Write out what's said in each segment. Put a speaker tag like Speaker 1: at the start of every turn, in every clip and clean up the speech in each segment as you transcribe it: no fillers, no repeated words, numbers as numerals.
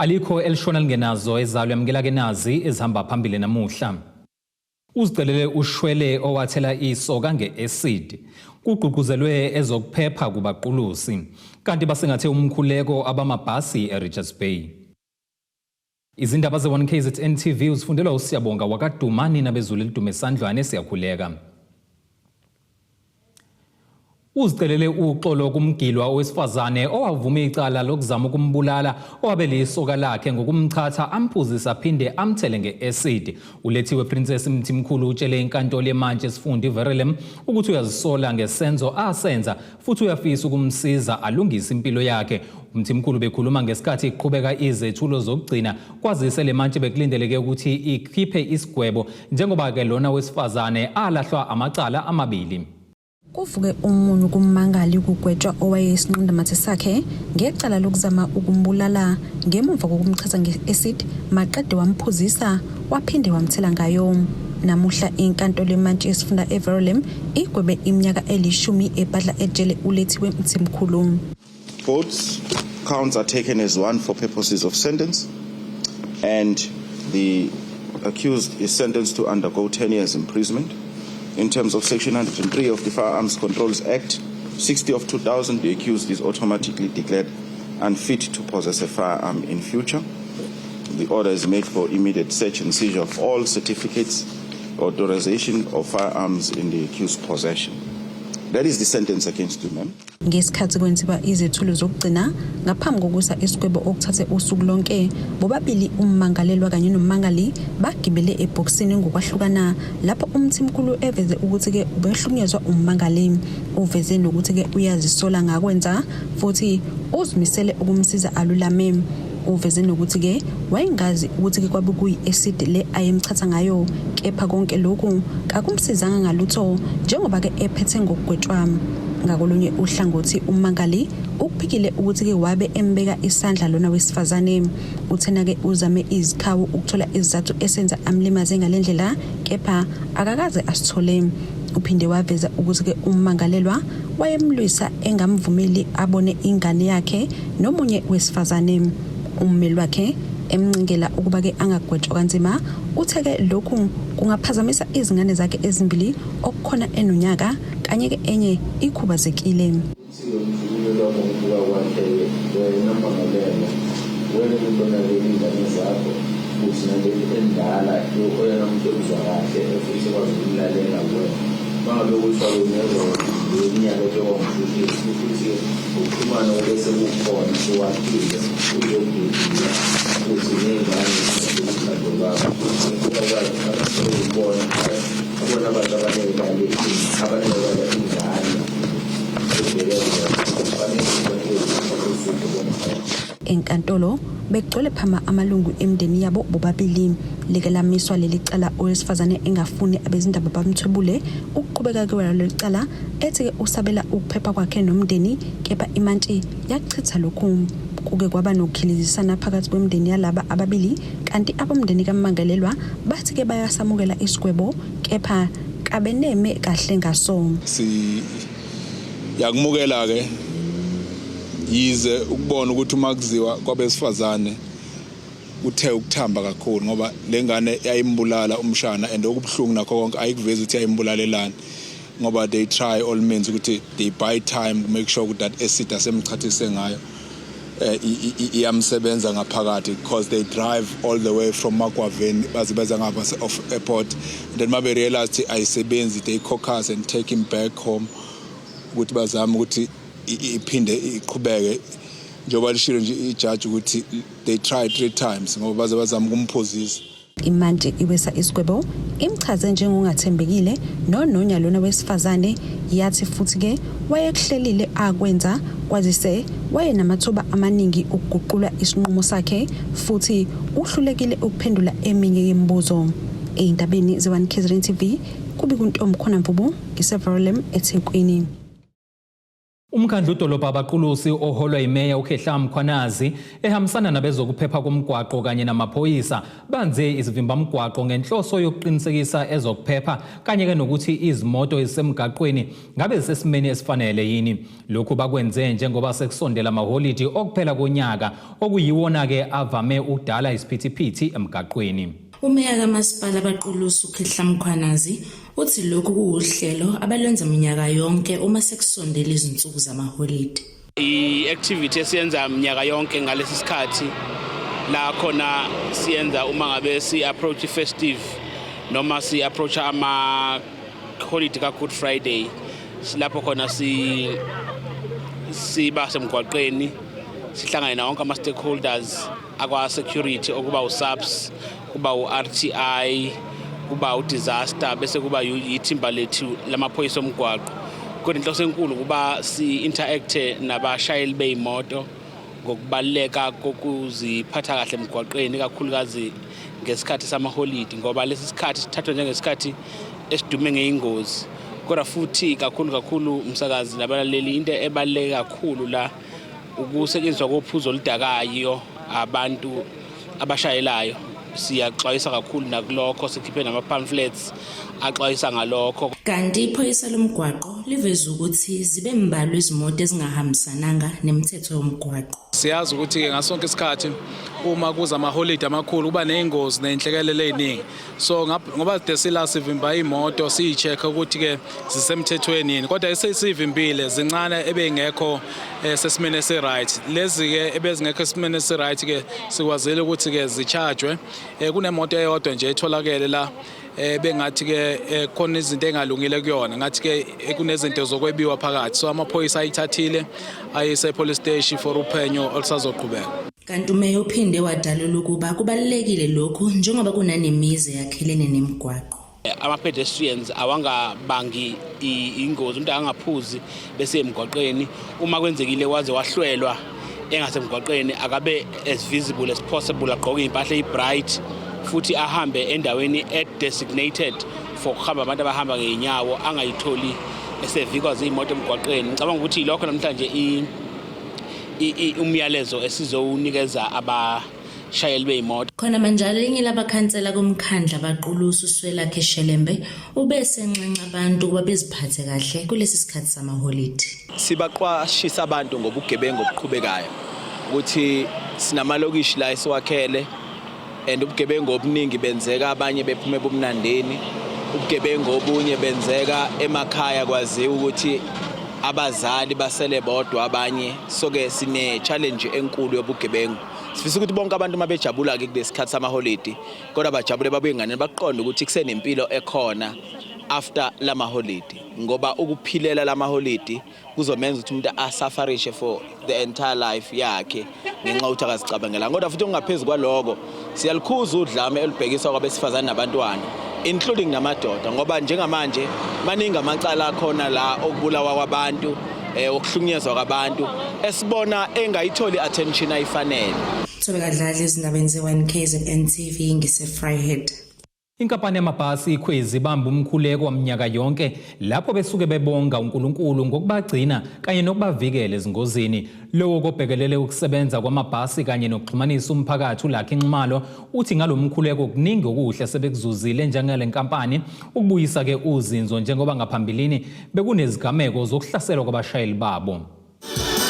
Speaker 1: Alikho elishona lingenazo ezalo yamkela ke nazi ezihamba phambili namuhla. Uzicelele ushwele owathela isoka ngeacid. Kugqugquzelwe ezokuphepha kubaqulusi. Kanti basengathe umkhuleko abamabhasi eRichards Bay. Izindaba ze1 KZN TV uzifundelwa uSiyabonga wakadumani nabezulu elidume esandlwane siyakhuleka. Uzicelele uxolo kumgilwa owesifazane owavuma icala lokuzama ukumbulala owabele isoka lakhe ngokumchatha amphuzisa phinde amthele ngeacid. Ulethiwe Princess Mthimkhulu utshele inkantolo yemantshi esifundi Verulam ukuthi uyazisola ngesenzo asenza futhi uyafisa ukumsiza alungise impilo yakhe. Mthimkhulu bekhuluma ngesikhathi iqhubeka izethulo zokugcina kwazise le mantshi bekulindeleke ukuthi ikhiphe isigwebo njengoba ke lona wesifazane alahlwa amacala amabili.
Speaker 2: Kuvuke umuntu kummangali kugwetshwa owayesinqindamathe sakhe ngecala lokuzama ukumbulala ngemuva kokumchaza ngeacid maqede wamphuzisa waphinde wamthela ngayo. Namuhla inkantolo yemantshi esifunda eVerulam igwebe iminyaka elishumi ebhadla ejele ulethiwe Mthimkhulu.
Speaker 3: Both counts are taken as one for purposes of sentence, and the accused is sentenced to undergo 10 years imprisonment. In terms of Section 103 of the Firearms Controls Act 60 of 2000, the accused is automatically declared unfit to possess a firearm in future. The order is made for immediate search and seizure of all certificates or authorization of firearms in the accused's possession. That is the sentence against you, ma'am.
Speaker 2: Ngesikhathi kwenziwa izethulo zokugcina ngaphambi kokusa isigwebo okuthathe usuku lonke bobabili ummangalelwa kanye nommangali bagibele eboxini ngokwahlukana lapho uMthimkhulu eveze ukuthi ke ubehlunyezwa ummangali uveze nokuthi ke uyazisola ngakwenza futhi uzimisele ukumsiza alulame. Uveze nokuthi ke wayengazi ukuthi ke kwabe kuyiacid le ayemchatha ngayo kepha konke lokhu kakumsizanga ngalutho njengoba ke ephethe ngokugwetshwa. Ngakolunye uhlangothi ummangali ukuphikile ukuthi ke wabe embeka isandla lona wesifazane. Uthena ke uzame izikhawu ukuthola izathu esenza amlimaze ngalendlela kepha akakaze asithole. Uphinde waveza ukuthi ke ummangalelwa wayemlwisa engamvumeli abone ingane yakhe nomunye wesifazane. Ummeli wakhe emncingela ukuba ke angagwetshwa kanzima utheke lokhu kungaphazamisa izingane zakhe ezimbili okukhona enonyaka kanye ke enye ikhubazekile. Enkantolo begcwele phama amalungu emndeni yabo bobabili lekelamiswa leli cala owesifazane engafuni abezindaba bamthwebule ukuqhubeka kwalo lecala ethi ke usabela ukuphepha kwakhe nomndeni kepha imantshi yachitha lokhu. Kuke kwaba nokukhilizisana phakathi kwemndeni yalaba ababili kanti abomndeni kaMmangalelwa bathi ke bayasamukela isigwebo kepha kabeneme kahle ngaso.
Speaker 4: Yakumukela ke yize ukubona ukuthi uma kuziwa kwabesifazane uthe ukuthamba kakhulu ngoba lengane yayimbulala umshana and okubhlungu nakho konke ayikuveza ukuthi yayimbulalelana ngoba they try all means ukuthi they buy time to make sure ukuthi that acid asemchathise ngayo iyamsebenza ngaphakathi because they drive all the way from Makwaveni bazibeza ngapha off airport and then mabe realize ayisebenzi they caucus and take him back home ukuthi bazama ukuthi iphinde iqhubeke njengoba lishilo nje ijudge ukuthi they tried 3 times ngoba baze bazama ukumphuzisa.
Speaker 2: Imantshi iwesa isigwebo imchaze njengongathembekile nononya lona wesifazane yathi futhi ke wayekuhlelile akwenza kwazise wayenamathuba amaningi ukuguqula isinqumo sakhe futhi uhlulekile ukuphendula eminye yemibuzo. Eindabeni ze1 KZN TV kubi kuntombi khona mvubu ngiseVerulam eThekwini.
Speaker 1: Umkhandlu udolobha abaqulusi oholwa imeya uKhehla Mkhwanazi ehambisana nabezokuphepha komgwaqo kanye namaphoyisa banze izivimbamgwaqo ngenhloso yokuqinisekisa ezokuphepha kanye ke nokuthi izimoto ezisemgaqweni ngabe zisesimeni esifanele yini. Lokhu bakwenze njengoba sekusondela amaholidi okuphela konyaka okuyiwona ke avame ukudala isiphithiphithi emgaqweni.
Speaker 5: Umeya kaMasipala abaqulusi uKhehla Mkhwanazi uthi lokhu kuwuhlelo abalwenza minyaka yonke uma sekusondela izinsuku zamaholidi.
Speaker 6: I-activity esiyenza minyaka yonke ngalesi sikhathi la khona siyenza uma ngabe si-approach festive noma si-approach ama-holiday ka-Good Friday. Lapho khona siba semgwaqeni sihlangane na wonke ama-stakeholders akwa-security okuba u-SAPS, kuba u-RTI, kuba u-disaster bese kuba yithimba lethu lamaphoyisa omgwaqo. Kodwa inhloso enkulu kuba si-interacte nabashayeli bey'moto ngokubaluleka kokuziphatha kahle emgwaqeni kakhulukazi ngesikhathi samaholidi ngoba lesi sikhathi sithathwa njengesikhathi esidume ngey'ngozi. Kodwa futhi kakhulu umsakazi nabalaleli into ebaluleke kakhulu la ukusetshenziswa kophuzo oludakayo abantu abashayelayo. Siyaxwayisa kakhulu nakulokho sikhiphe nama-pamphlets axwayisa ngalokho.
Speaker 5: Kanti iphoyisa lomgwaqo liveza ukuthi zibe mbalwa izimoto ezingahambisananga nemithetho yomgwaqo.
Speaker 7: Siyazi ukuthi ngasonke isikhathi uma kuza amaholidi amakhulu kuba ney'ngozi ney'nhlekelelo ey'ningi. So ngoba desila sivimba imoto siyi-check ukuthi ke zisemthethweni yini. Kodwa esivimbile zincane ebengekho sesimene esi-right. Lezi ke ebezingekho esimene esi-right ke sikwazile ukuthi ke zichargwe. Kunemoto eyodwa nje etholakele la bengathi ke khona izinto engalungile kuyona ngathi ke kunezinto zokwebiwa phakathi. So amaphoyisa ayithathile ayise police station for uphenyo olusazoqhubeka.
Speaker 5: Kanti umeya uphinde wadalula ukuba kubalulekile lokhu njengoba kunanemizi yakhelene nemigwaqo.
Speaker 6: Ama-pedestrians awangabangi ingozi umuntu angaphuzi bese emgwaqeni uma kwenzekile waze wahlwelwa engasemgwaqeni akabe as visible as possible agqoke impahla ebright futhi ahambe endaweni designated for ukuhamba abantu abahamba ngeenyawo angayitholi esevikwa zimoto emgwaqeni. Ngicabanga ukuthi lokho namhlanje umyalezo esizowunikeza abashayeli beyimoto.
Speaker 5: Khona manje linye labakhansela komkhandla abaqulusi uSwelakhe Shelembe ubese nxenxa abantu kuba beziphathe kahle kulesi sikhathi samaholidi.
Speaker 8: Sibaqwashisa abantu ngobugebengu obuqhubekayo ukuthi sinamalokishi la esiwakhele and ubugebengu obuningi benzeka abanye bephume bomnandeni. Ubugebengu obunye benzeka emakhaya kwaziwa ukuthi abazali basele bodwa abanye. So ke sine challenge enkulu yobugebengu. Sifisa ukuthi bonke abantu mabejabula ke kulesikhathi samaholidi kodwa bajabule babuye ngane baqonde ukuthi kusenempilo ekhona after lama holiday ngoba ukuphilela lama holiday kuzomenza ukuthi umuntu asafarishe for the entire life yakhe ngenxa ukuthi akazicabangela. Kodwa futhi ungaphezulu kwaloko siyalikhuza udlame elibhekiswa kwabesifazane nabantwana including namadoda ngoba njengamanje maningi amacala akhona la okubulawa kwabantu okuhlukunyezwa kwabantu esibona engayitholi attention ayifanele.
Speaker 5: Sobekadlala izindabeni ze1 KZN TV ngise-Fryhead.
Speaker 1: Inkampani yamabhasi iKhwezi ibamba umkhuleko waminyaka yonke lapho besuke bebonga uNkulunkulu ngokubagcina kanye nokubavikela ezingozini. Lowo kobhekelele ukusebenza kwamabhasi kanye nokuxhumanisa umphakathi uLakhi Nxumalo uthi ngalomkhuleko kuningi okuhle sebekuzuzile njengale nkampani ukubuyisa ke uzinzo njengoba ngaphambilini bekunezigameko zokuhlaselwa kwabashayeli babo.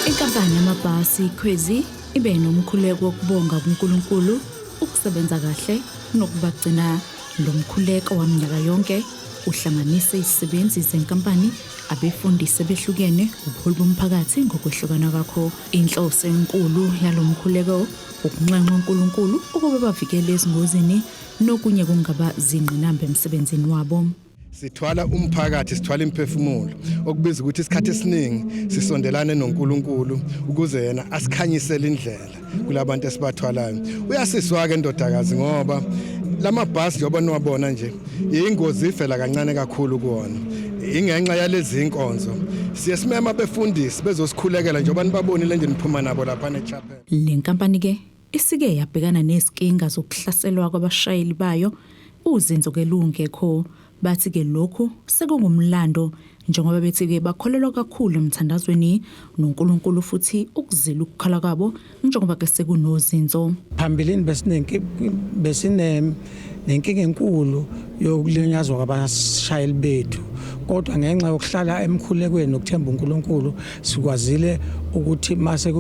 Speaker 9: Inkampani yamabhasi iKhwezi ibe nomkhuleko wokubonga uNkulunkulu ukusebenza kahle nokubagcina. Lo mkhuleko waminyaka yonke uhlanganisa izisebenzi zenkampani abefundisi behlukene ubuholi bomphakathi ngokwehlukana kwakho. Inhloso enkulu yalo mkhuleko ukunxenxa uNkulunkulu ukuba bavikele ezingozini nokunye kungaba zingqinamba emsebenzini wabo.
Speaker 10: Sithwala umphakathi sithwala imphefumulo okubiza ukuthi isikhathi esiningi sisondelane noNkulunkulu ukuze yena asikhanyisele indlela kulabantu esibathwalayo. Uyasiswa ke ndodakazi ngoba lamabhasi njengoba niwabona nje ingozi ifela kancane kakhulu kuona. Ingenxa yalezi inkonzo siyesimema befundisi bezosikhulekela njengoba nibabonile nje niphuma nabo lapha neChapel.
Speaker 9: Le nkampani ke isike yabhekana nezinkinga zokuhlaselwa kwabashayeli bayo uzinzo ke lungekho bathi ke lokhu sekungumlando njengoba bethi ke bakholelwa kakhulu emthandazweni noNkulunkulu futhi ukuzila ukukhala kwabo njengoba ke sekunozinzo.
Speaker 11: Phambilini nenkinga enkulu yokulinyazwa kwabashayeli bethu, kodwa ngenxa yokuhlala emkhulekweni nokuthemba uNkulunkulu sikwazile ukuthi mase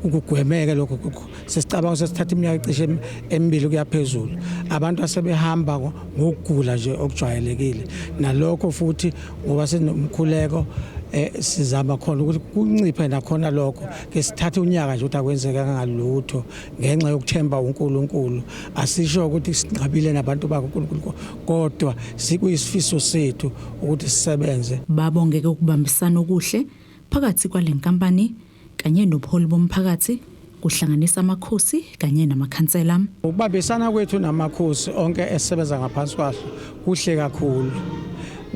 Speaker 11: ukugwemeka lokho sesicabanga sesithatha iminyaka ecishe emibili kuyaphezulu. Abantu asebehamba ngokugula nje okujwayelekile, nalokho futhi ngoba sinomkhuleko sizama khona ukuthi kunciphe nakhona lokho ke sithathe unyaka nje ukuthi akwenzeka ngalutho ngenxa yokuthemba uNkulunkulu. Asisho ukuthi sinqabile nabantu bakaNkulunkulu, kodwa sikuyisifiso sethu ukuthi sisebenze.
Speaker 9: Babongeke ukubambisana okuhle phakathi kwalenkampani kanye nobuholi bomphakathi kuhlanganisa amakhosi kanye namakhansela.
Speaker 11: Ukubambisana kwethu namakhosi onke esebenza ngaphansi kwaso kuhle kakhulu,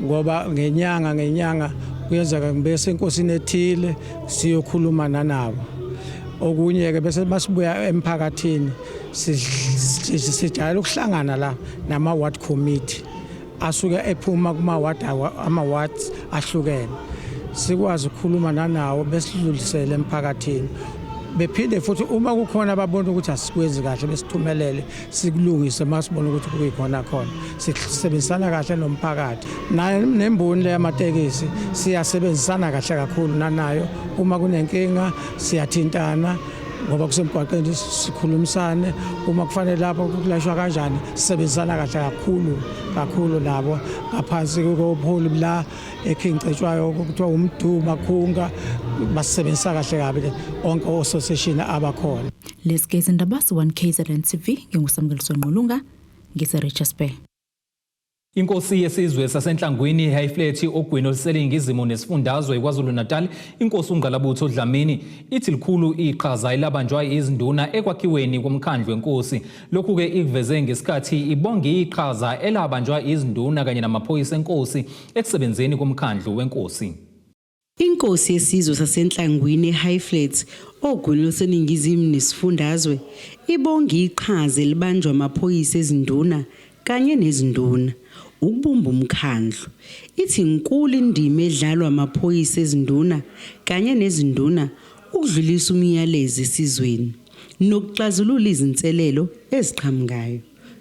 Speaker 11: ngoba ngenyanga kuyenzeka bese inkosini ethile siyokhuluma nabo. Okunye ke bese masibuya emphakathini sijayela ukuhlangana la nama ward committee asuke ephuma kuma wards ahlukene, sikwazi ukukhuluma nawo besidlulisele emphakathini. Bephinde futhi uma kukhona ababona ukuthi asikwenzi kahle besithumelele sikulungise masibona ukuthi kuyikhona khona. Sisebenzisana kahle nomphakathi naye nemboni le yamatekisi, siyasebenzisana kahle kakhulu nayo. Uma kunenkinga siyathintana ngoba kusemgwaqeni sikhulumisane, uma kufanele lapho kulashwa kanjani sisebenzisana kahle kakhulu nabo ngaphansi kobuholi la ekhingcetshwayo kuthiwa uMduma Khunga, basebenzisa kahle kabi onke association abakhona.
Speaker 9: Lesigezi ndabasi 1 KZN TV ngingusamukeliso Nqulunga ngiseRichards Bay.
Speaker 1: Inkosi yesizwe sasenhlangwini Highflat ogwini oluselingizimo nesifundazwe KwaZulu-Natal, inkosi uNgqalabutho Dlamini, ithi likhulu iqhaza elabanjwa izinduna ekwakhiweni komkhandlu wenkosi. Lokhu ke ikuveze ngesikhathi ibonge iqhaza elabanjwa izinduna kanye namaphoyisa enkosi ekusebenzeni komkhandlu wenkosi.
Speaker 12: Inkosi yesizwe sasenhlangwini Highflat ogwini oluselingizimo nesifundazwe ibonge iqhaza elibanjwa amaphoyisa ezinduna kanye nezinduna ukubumba umkhandlu. Ithi inkulu indima edlalwa amaphoyisa ezinduna kanye nezinduna ukudlulisa umyalezo esizweni nokuxazulula izinselelo eziqhamukayo.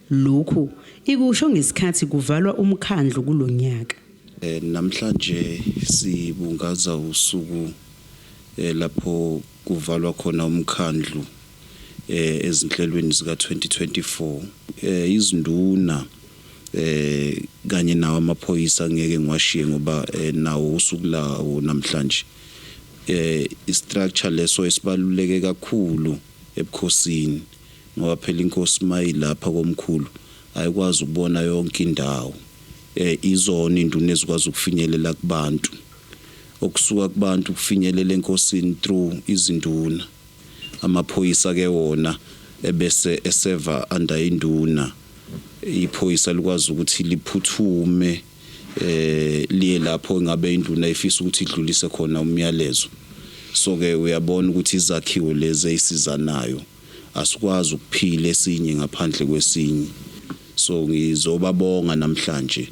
Speaker 12: Lokhu ikusho ngesikhathi kuvalwa umkhandlu kulonyaka.
Speaker 3: Namhlanje sibungaza usuku lapho kuvalwa khona umkhandlu ezinhlelweni zika 2024. Izinduna kanye nawo amaphoyisa ngeke ngiwashiye ngoba nawo usuku lawo namhlanje. Istructure leso esibaluleke kakhulu ebukhosini ngoba phela inkosi mayilapha komkhulu ayikwazi ukubona yonke indawo. Izona induna ezikwazi ukufinyelela kubantu, okusuka kubantu kufinyelela enkosini through izinduna. Amaphoyisa ke wona ebese eseva under induna. Iphoyisa likwazi ukuthi liphuthume liye lapho ngabe induna ifisa ukuthi idlulise khona umyalezo. So ke uyabona ukuthi izakhiwo lezi ezisizanayo asikwazi ukuphila esinye ngaphandle kwesinye. So ngizobabonga namhlanje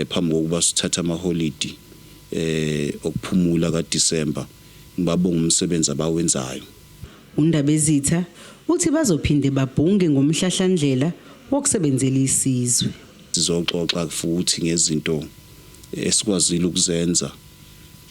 Speaker 3: phambi kokuba sithatha amaholiday okuphumula kaDisemba, ngibabonga umsebenzi abawenzayo.
Speaker 12: uNdabezitha uthi bazophinde babhunge ngomhlahlandlela wokusebenzela isizwe.
Speaker 3: Sizoxoxa futhi ngezinto esikwazile ukuzenza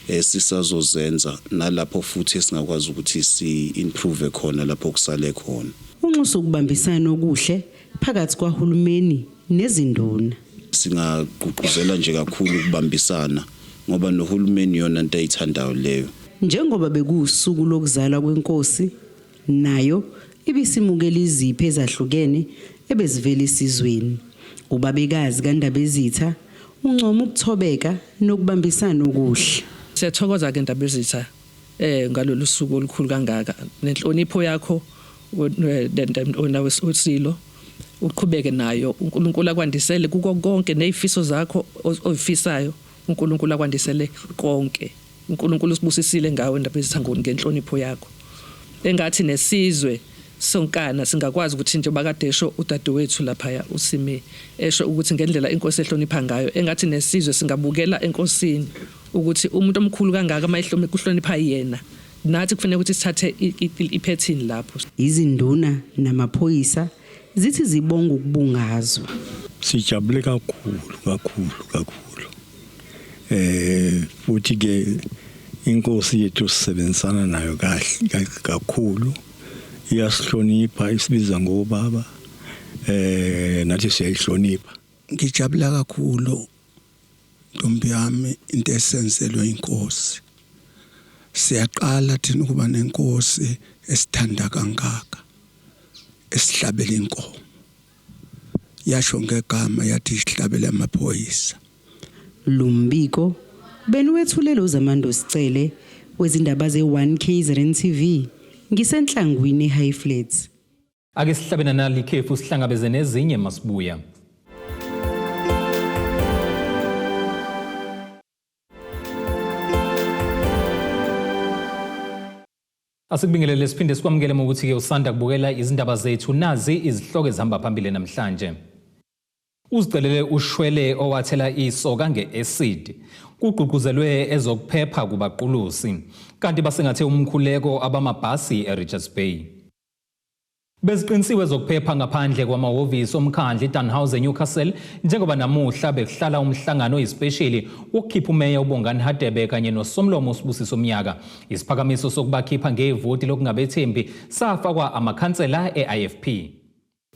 Speaker 3: esisazozenza nalapho futhi esingakwazi ukuthi si-improve khona lapho kusale khona.
Speaker 12: Unxusa ukubambisana okuhle phakathi kwahulumeni nezinduna.
Speaker 3: Singagqugquzela nje kakhulu ukubambisana ngoba nohulumeni yona into ayithandayo leyo.
Speaker 12: Njengoba bekusuku lokuzalwa kwenkosi, nayo ibisimukela izipho ezahlukene ebezivela esizweni. Ubabekazi kaNdabezitha uncoma ukuthobeka nokubambisana okuhle.
Speaker 13: Siyathokoza ke Ndabezitha ngalolu suku olukhulu kangaka, nenhlonipho yakho wena wesilo uqhubeke nayo. uNkulunkulu akwandisele kuko konke nezifiso zakho ozifisayo. uNkulunkulu akwandisele konke. uNkulunkulu usibusisile ngawe Ndabezitha ngenhlonipho yakho. Engathi nesizwe sonkana singakwazi ukuthi nje bakade esho udadewethu lapha uSime esho ukuthi ngendlela inkosi ehlonipha ngayo engathi nesizwe singabukela enkosini ukuthi umuntu omkhulu kangaka mayihlome kuhlonipha yena nathi kufanele ukuthi sithathe iphethini lapho.
Speaker 12: Izinduna namaphoyisa zithi zibonga ukubungazwa.
Speaker 14: Sijabule kakhulu futhi ke inkosi yethu sisebenzisana nayo kahle kakhulu, iyasihlonipha, isibiza ngobaba, nathi siyayihlonipha.
Speaker 15: Ngijabula kakhulu ntombi yami into esenzelwe inkosi. Siyaqala thina ukuba nenkosi esithanda kangaka, esihlabela inkomo. Yasho ngegama yathi isihlabela amaphoyisa.
Speaker 12: Lumbiko benuwethulelo uZamando Sicele wezindaba ze1 KZN TV ngisenhlangwini eHigh Flats.
Speaker 1: Ake sihlabena nali ikhefu sihlangabeze nezinye masibuya. Asikubingelele siphinde sikwamukele ukuthi ke usanda kubukela izindaba zethu nazi izihloko ezihamba phambili namhlanje. Uzicelele ushwele owathela isoka ngeacid kugqugquzelwe ezokuphepha kubaqulusi kanti basengathe umkhuleko abamabhasi eRichards Bay. Beziqinisiwe zokuphepha ngaphandle kwamahhovisi omkhandlu eDannhausen Newcastle njengoba namuhla bekuhlala umhlangano oyispecially wokukhipha umeya uBongani Hadebe kanye noSomlomo Sibusiso Mnyaka. Isiphakamiso sokubakhipha ngevoti lokungabethembi safakwa amakhansela eIFP.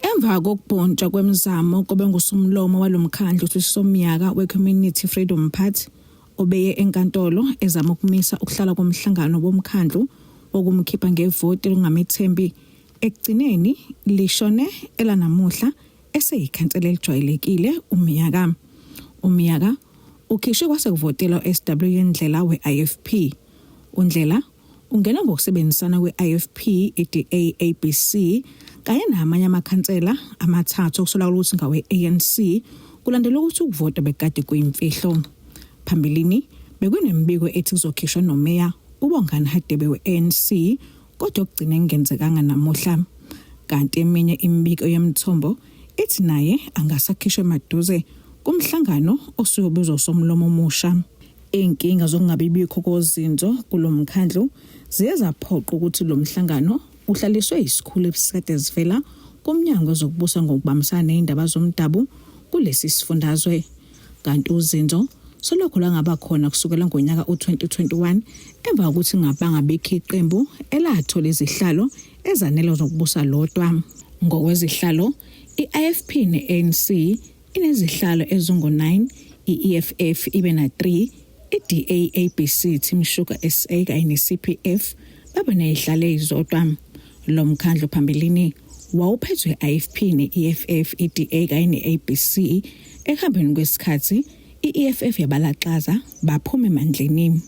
Speaker 9: Emva kokubhontsha kwemizamo kobe ngusomlomo walomkhandlu uSibusiso Mnyaka weCommunity Freedom Party obeye enkantolo ezama ukumisa ukuhlala komhlangano bomkhandlu wokumkhipha ngevoti lokungabethembi ekugcineni lishone elanamuhla eseyikhansela elijwayelekile uMnyaka ukhishwe kwasekuvotela uSW Ndlela weIFP. uNdlela ungena ngokusebenzisana kweIFP, iDA-ABC kanye namanye amakhansela amathathu okusola ukuthi ngawe-ANC kulandela ukuthi ukuvota bekade kuyimfihlo. Phambilini bekunembiko ethi kuzokhishwa nomeya uBongani Hadebe we-ANC kodwa okugcina engenzekanga namuhla. Kanti eminye imibiko yemthombo ethi naye angasakhishwe maduze kumhlangano osuyobuzwa uSomlomo omusha. Inkinga zokungabibikho kozinzo kulomkhandlu ziyezaphoqa ukuthi lo mhlangano uhlaliswe isikhulu esikade sivela kumnyango wezokubusa ngokubambisana nezindaba zomdabu kulesi sifundazwe. Kanti uzinzo solokho langaba khona kusukela ngonyaka u2021 emva kokuthi ngabanga bekhe iqembu elathola izihlalo ezanele zokubusa lodwa. Ngokwezihlalo iIFP neANC inezihlalo ezingo9, iEFF ibe na3, iDA-ABC Team Sugar SA kanye neCPF baba nezihlalo ezodwa. Lo mkhandlu phambilini wawuphethwe iIFP neEFF, iDA kanye neABC. Ehambeni kwesikhathi iEFF yabalaxaza baphuma emandleni.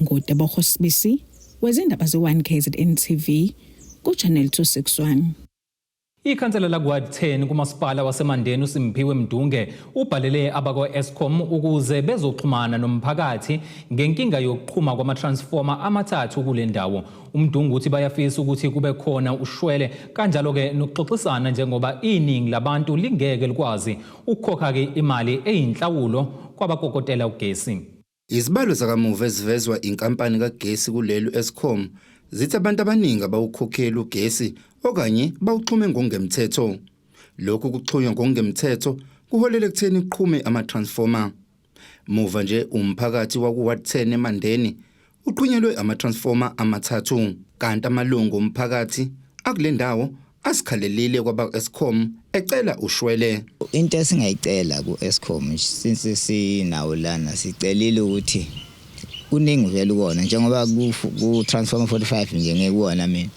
Speaker 9: Ngodebo Sibisi wezindaba ze1 KZN TV kuChannel 261.
Speaker 1: Ikhansela lakuWard 10 kumasipala waseMandeni uSimphiwe Mdunge ubhalele abakwa-Eskom ukuze bezoxhumana nomphakathi ngenkinga yokuqhuma kwamatransformer amathathu kule ndawo. Umdunge uthi bayafisa ukuthi kube khona ushwele kanjalo ke nokuxoxisana njengoba iningi labantu lingeke likwazi ukukhokha ke imali eyinhlawulo kwabakokotela ugesi.
Speaker 16: Izibalo zakamuva ezivezwa inkampani kagesi kulelu Eskom zithi abantu abaningi abawukhokhela ugesi okanye bawuxhume ngokungemthetho. Lokhu kuxhunywa ngokungemthetho kuholele ekutheni kuqhume amatransformer. Muva nje umphakathi wakuWard 10 eMandeni uqhunyelwe amatransformer amathathu kanti amalungu omphakathi akule ndawo asikhalelile kwaba-Eskom ecela ushwele.
Speaker 17: Into esingayicela ku-Eskom since sinawo lana sicelile ukuthi kuningi vele ukona njengoba ku-transformer 45 nje ngekuona mina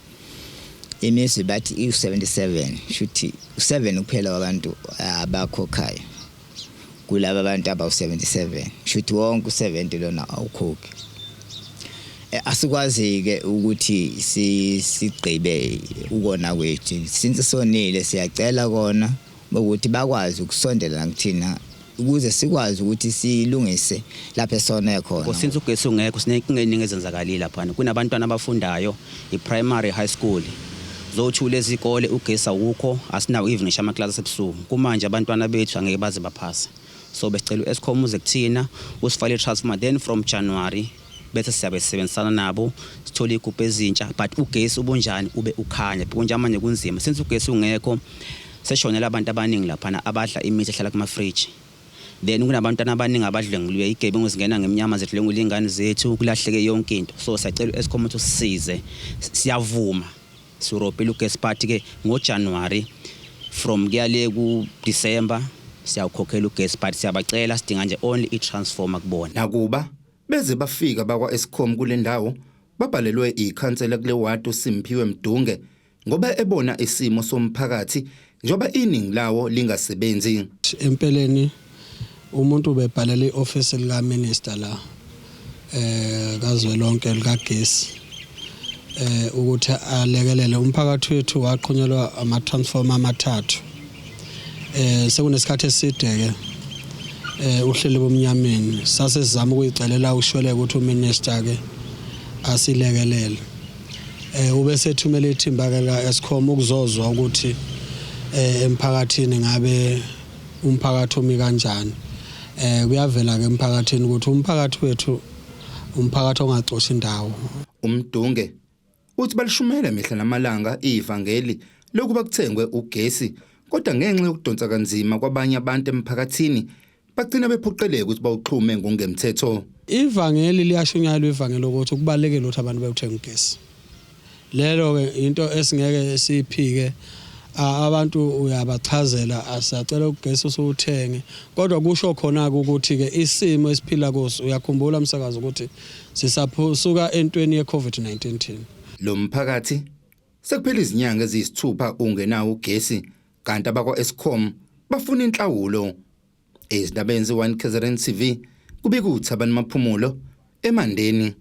Speaker 17: imisi bathi i77 shuthi u7 kuphela wabantu abakhokhayo kulabo abantu abawu77 shuthi wonke u70 lona awukhokhi. Asikwazi ke ukuthi sigqibe ukona kwethu since sonile siyacela kona ukuthi bakwazi ukusondela ngithina ukuze sikwazi ukuthi silungise lapha esona khona.
Speaker 18: Since ugesi ungekho sinenkinga eningi ezenzakalile lapha. Kunabantwana abafundayo iPrimary High School. zothula ezikole ugesi awukho asinawo even ngisho amaklasi ebusuku kumanje abantwana bethu angeke baze baphasa so besicela uEskom uze kuthina usifale transformer then from January bese siyabe sisebenzisana nabo sithola igubhu ezintsha but ugesi ubunjani ube ukhanya konje manje kunzima since ugesi ungekho seshonela abantu abaningi lapha abadla imithi ehlala kuma fridge then kunabantwana abaningi abadlengulwe igebengu zingena ngemnyama zedlengula ingane zethu kulahleke yonke into so siyacela uEskom ukuthi usisize siyavuma siropela ugesi party ke ngoJanuary from kuyale ku December siyawukhokhela ugesi party siyabacela sidinga nje only itransformer kubona
Speaker 16: nakuba beze bafika bakwa Eskom kule ndawo babhalelwe ikhansela kule ward uSimphiwe Mdunge ngoba ebona isimo somphakathi njoba iningi lawo lingasebenzi
Speaker 15: empeleni umuntu ubebhalela ioffice lika minister la kazwelonke likagesi ukuthi alekelele umphakathi wethu waqhunyelwa ama transformer amathathu sekunesikhathi eside ke uhlelo bomnyameni sasezama ukuyicelela ushweleke ukuthi uminister ke asilekelele ube sethumela ithimba ke la Eskom ukuzozwa ukuthi emphakathini ngabe umphakathi omi kanjani kuyavela ke emphakathini ukuthi umphakathi wethu umphakathi ongaxoshi indawo
Speaker 16: uMdunge uthi balishumela mihla namalanga ivangeli lokuba kuthengwe ugesi kodwa ngenxa yokudonsa kanzima kwabanye abantu emphakathini bagcina bephoqeleka ukuthi bawuxhume ngokungemthetho
Speaker 15: ivangeli liyashunyalwa ivangeli ukuthi kubalekile ukuthi abantu bayothenga ugesi lelo ke into esingeke siphike abantu uyabachazela asacela ugesi usuthenge kodwa kusho khona ukuthi ke isimo esiphila kuso uyakhumbula umsakazo ukuthi sisaphusuka entweni yeCovid-19
Speaker 16: lo mphakathi sekuphela izinyanga eziyisithupha ungenawo ugesi kanti abakwa Eskom bafuna inhlawulo ezindabeni ze1 KZN TV kubika uThabani Maphumulo eMandeni.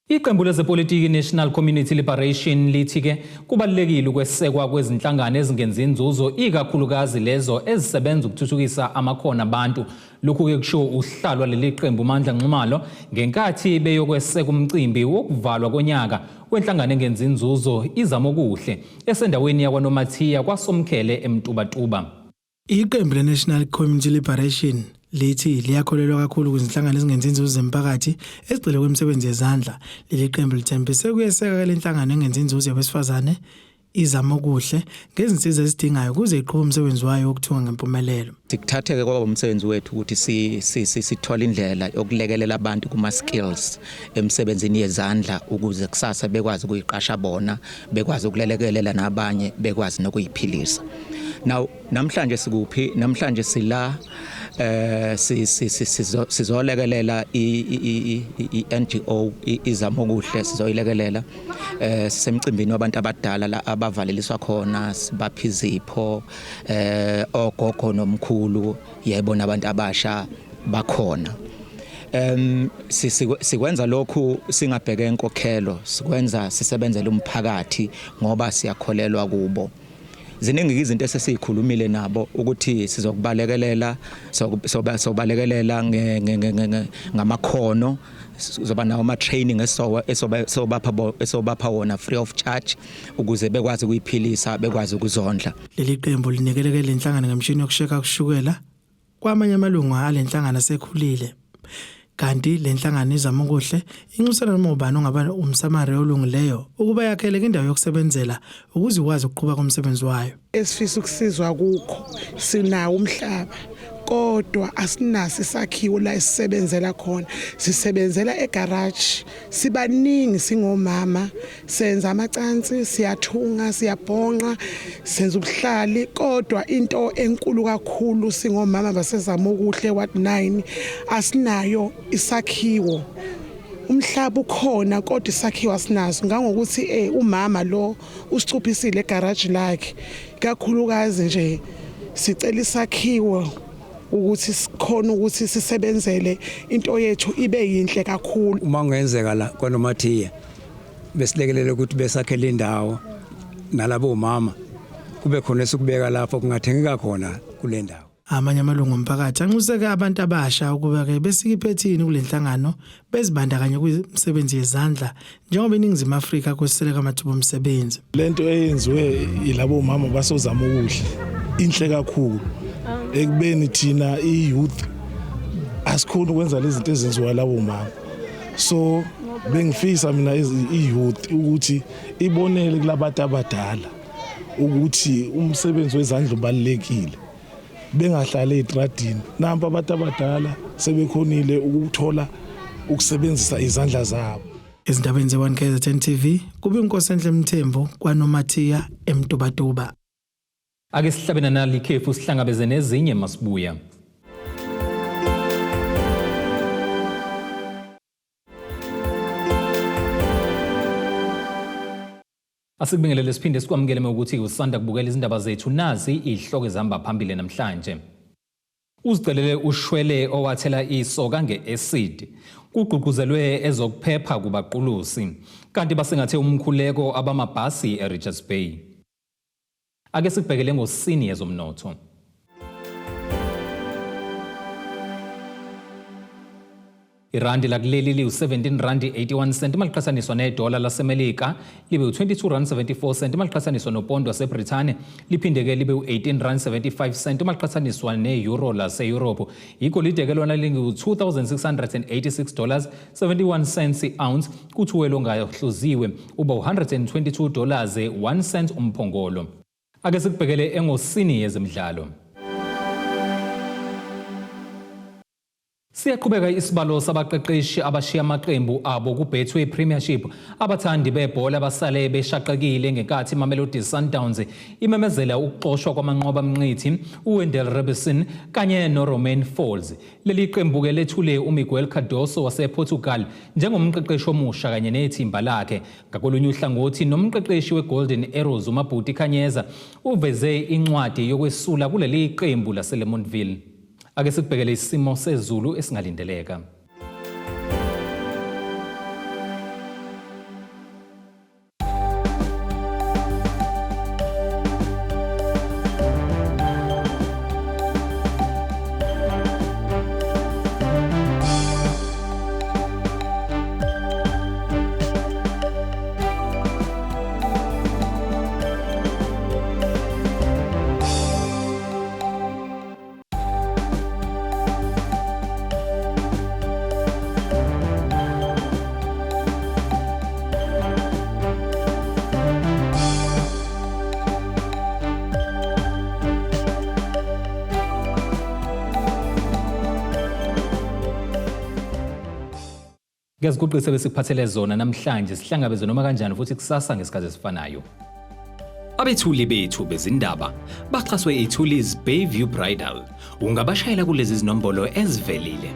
Speaker 1: Iqembu lezepolitiki National Community Liberation lithi ke kubalekile ukwesekwa kwezinhlangano ezingenzi inzuzo ikakhulukazi lezo ezisebenza ukuthuthukisa amakhono abantu lokhu ke kusho uhlalwa leli qembu Mandla Nxumalo ngenkathi beyokweseka umcimbi wokuvalwa konyaka wenhlangano engenzi inzuzo izamokuhle esendaweni yakwaNomathiya kwaSomkhele eMtubatuba.
Speaker 19: Iqembu leNational Community Liberation lithi liyakholelwa kakhulu kwizinhlangano ezingenzi inzuzo zomphakathi ezigxile kwemisebenzi yezandla. Leli qembu lithembise ukuyeseka le nhlangano engenzi inzuzo yabesifazane izamokuhle ngezinsiza ezidingayo ukuze iqhube umsebenzi wayo wokuthunga ngempumelelo.
Speaker 20: Sikuthatheke kwaba umsebenzi wethu ukuthi sithola indlela yokulekelela abantu kuma skills emsebenzini yezandla ukuze kusasa bekwazi ukuyiqasha bona, bekwazi ukulelekelela nabanye, bekwazi nokuyiphilisa. Now namhlanje sikuphi? Namhlanje sila sizolekelela iNGO izamokuhle sizoyilekelela sisemcimbini wabantu abadala la abavaleliswa khona sibapha izipho ogogo nomkhulu yebo nabantu abasha bakhona. Sikwenza lokhu singabheke enkokhelo, sikwenza sisebenzele umphakathi ngoba siyakholelwa kubo. Ziningi izinto esesikhulumile nabo ukuthi sizokubalekelela sobalekelela ngamakhono zoba nawo ama training esobapha wona free of charge ukuze bekwazi ukuyiphilisa bekwazi ukuzondla.
Speaker 19: Leli qembu linekelekele inhlangano ngemshini yokusheka kushukela kwamanye amalungu alenhlangano asekhulile. Kanti le nhlangano izamokuhle inxusana noma ubani ongaba umsamari olungileyo ukuba yakheleke indawo yokusebenzela ukuze ukwazi ukuqhubeka komsebenzi wayo.
Speaker 21: Esifisa ukusizwa kukho sinawo umhlaba kodwa asinaso isakhiwo la esisebenzela khona. Sisebenzela egarage, sibaningi singomama, senza amacansi, siyathunga, siyabhonqa, senza ubuhlali kodwa into enkulu kakhulu singomama basezamokuhle Ward 9 asinayo isakhiwo. Umhlaba ukhona kodwa isakhiwo asinaso ngangokuthi umama lo usicuphisile egarage lakhe kakhulukazi nje sicela isakhiwo ukuthi sikhona ukuthi sisebenzele into yethu ibe yinhle kakhulu.
Speaker 22: Uma ungenzeka la kwaNomathiya besilekelele ukuthi besakhele indawo nalabo mama kube khona esukubeka lapho kungathengeka khona kule ndawo.
Speaker 19: Amanye amalungu omphakathi anxuseke abantu abasha ukuba ke besikiphethini kulenhlangano bezibandakanye kwimisebenzi yezandla njengoba iningizimu Afrika kweseleka amathuba omsebenzi.
Speaker 2: Lento eyenziwe yilabo mama basozama ukudla inhle kakhulu ekubeni thina iyouth asikhona ukwenza lezi zinto ezenziwa labo mama. So bengifisa mina iyouth ukuthi ibonele kulabantu abadala ukuthi umsebenzi wezandla ubalekile. Bengahlala etradini namba abantu abadala sebekhonile ukuthola ukusebenzisa izandla zabo.
Speaker 19: Ezindabeni ze1KZN TV kube inkosi enhle Mthembu kwaNomathiya eMtubatuba.
Speaker 1: Ake sihlabena nali ikhefu sihlangabeze nezinye masibuya. Asikubingelele siphinde sikwamukele ukuthi usanda kubukela izindaba zethu nazi ihloko ezihamba phambili namhlanje. Uzicelele ushwele owathela isoka ngeacid kugqugquzelwe ezokuphepha kubaqulusi kanti basengathe umkhuleko abamabhasi eRichards Bay. Ake sikubhekele ngosini yezomnotho. Irandi lakuleli liu 17 randi 81 cent maliqhathaniswa nedola lasemelika libe 22 rand 74 cent maliqhathaniswa nopondo waseBrithani liphindeke libe 18 rand 75 cent maliqhathaniswa neeuro laseEurope. Igolide ke lona lingu $2686 71 cents i-ounce kuthuwelo ngahluziwe uba $122 1 cent umphongolo. Ake sikubhekele engosini yezemidlalo. Siyaqhubeka isibalo sabaqeqeshi abashiya amaqembu abo kubhethwe Premiership abathandi bebhola basale beshaqekile ngenkathi Mamelodi Sundowns imemezela ukuxoshwa kwamanqoba mnqithi uWendell Robinson kanye noRomain Folz. Leli qembu ke lethule uMiguel Cardoso wasePortugal njengomqeqeshi omusha kanye nethimba lakhe. Ngakolunye uhlangothi nomqeqeshi weGolden Arrows uMabhuti Khanyeza uveze incwadi yokwesula kuleli qembu laseLemontville. Ake sikubhekele isimo sezulu esingalindeleka. Ngiyaziguqisa besikuphathele zona namhlanje sihlangabeze noma kanjani futhi kusasa ngesikhathi esifanayo. Abethuli bethu bezindaba baxhaswe iTulis Bayview Bridal. Ungabashayela kulezi zinombolo ezivelile.